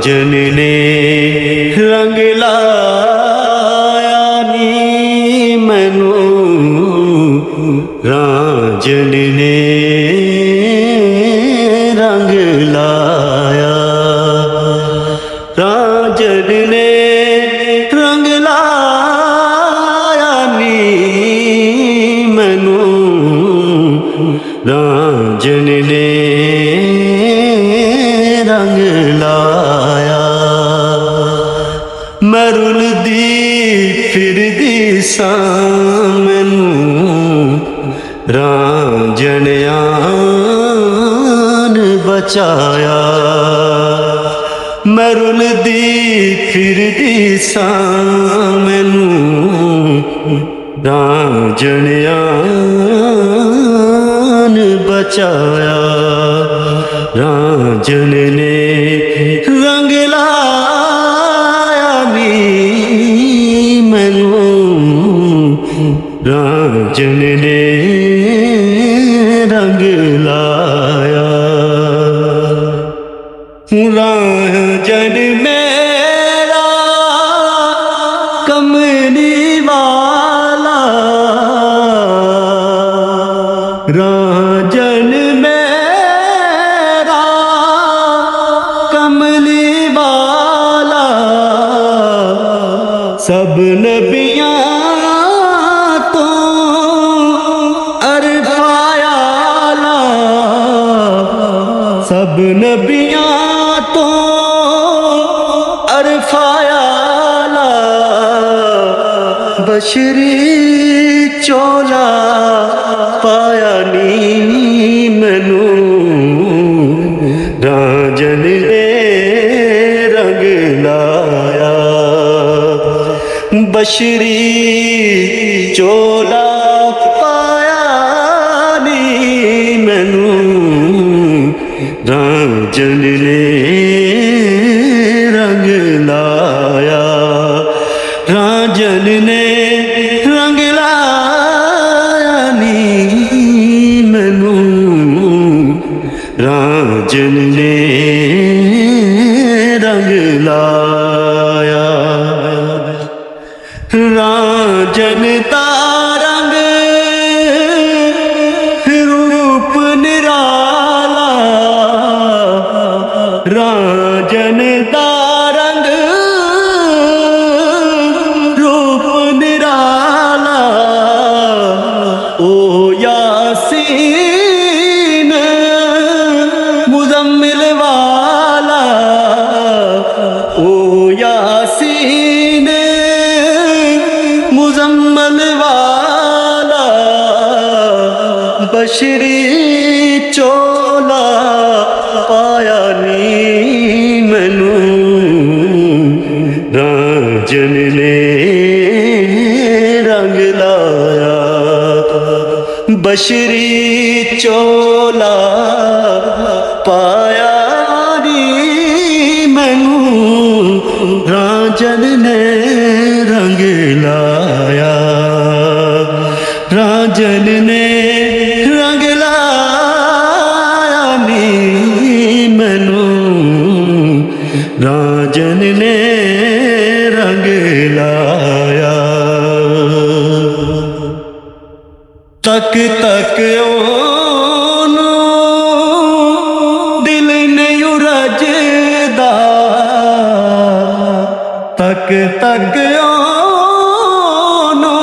रांझन ने रंग लाया नी मैनू रांझन ने रंग लाया रांझन ने रंग लाया नी मैनू रांझन ने रंग लाया मैं रुलदी फिरदी सां मैनू रांझन आन बचाया मैं रुलदी फिरदी सां मैनू रांझन आन बचाया रांझन ने रंग लाया नी मैनू रांझन ने रंग लाया रांझन मेरा कमली वाला रांझन मेरा कमली वाला सब नबियाँ तो अरफायाला सब नबियाँ तो अरफायाला बशरी चोला पाया नी मैनू रांझन ने रंग लाया बशरी चोला पाया नी मैनू रांझन ने रंग लाया रांझन ने रंग लाया नी मैनू रांझन ने रंग लाया रांझन दा रंग रूप निराला रांझन दा रंग रूप निराला ओ यासीन मुजम्मिल वाला ओ यासीन मुजम्मिल वाला बशरी चोला पाया नी मैनू रांझन ने रंग लाया बशरी चोला पाया नी मैनू रांझन ने रंग लाया रांझन ने रंग लाया नी मैनू रांझन ने रंग लाया तक तक ओनू दिल नहीं रजदा तक तक ओनू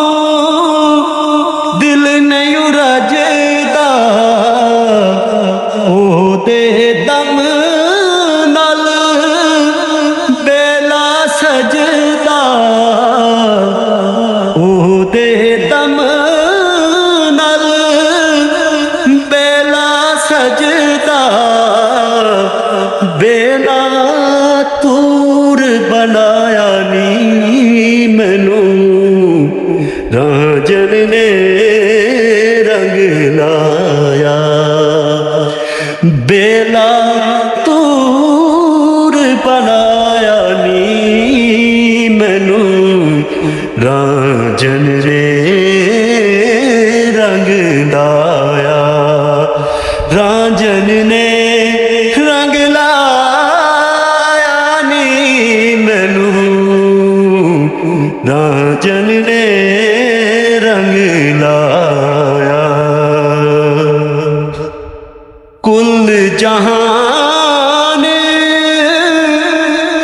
दिल नहीं रजदा ओ दे दम नल बेला सजदा ओ दे दम नल बेला सजदा बेला तूर बनाया नी मैनू रांझन ने रंग लाया बेला तूर बनाया नी मैनू रांझन ने रंग लाया रांझन ने रंग लाया नी जहान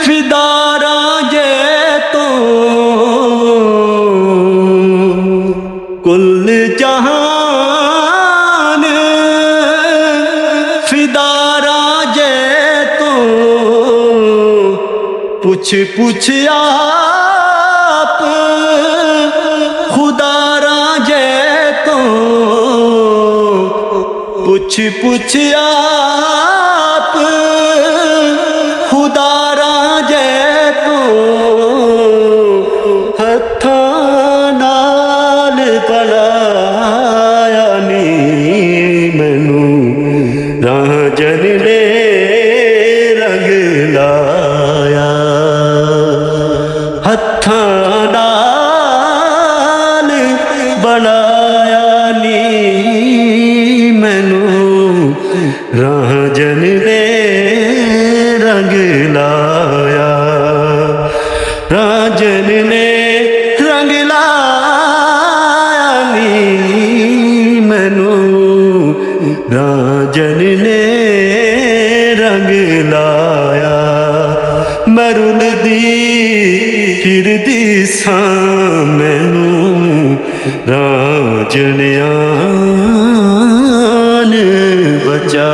फिदा राजे तो कुल जहान फिदा राजे तो पूछ पूछ आप खुदा राजे तो पूछ पूछ आप खुदा राजे तो हत्थां नाल बनाया नी मैनू राजन ने रंग लाया हत्थां नाल बनाया नी मैनू राजन ने रंग लाया राजन ने रंग लाया नी मैनू राजन ने रंग लाया मैं रुलदी फिरदी सां मैनू राजन आन बचा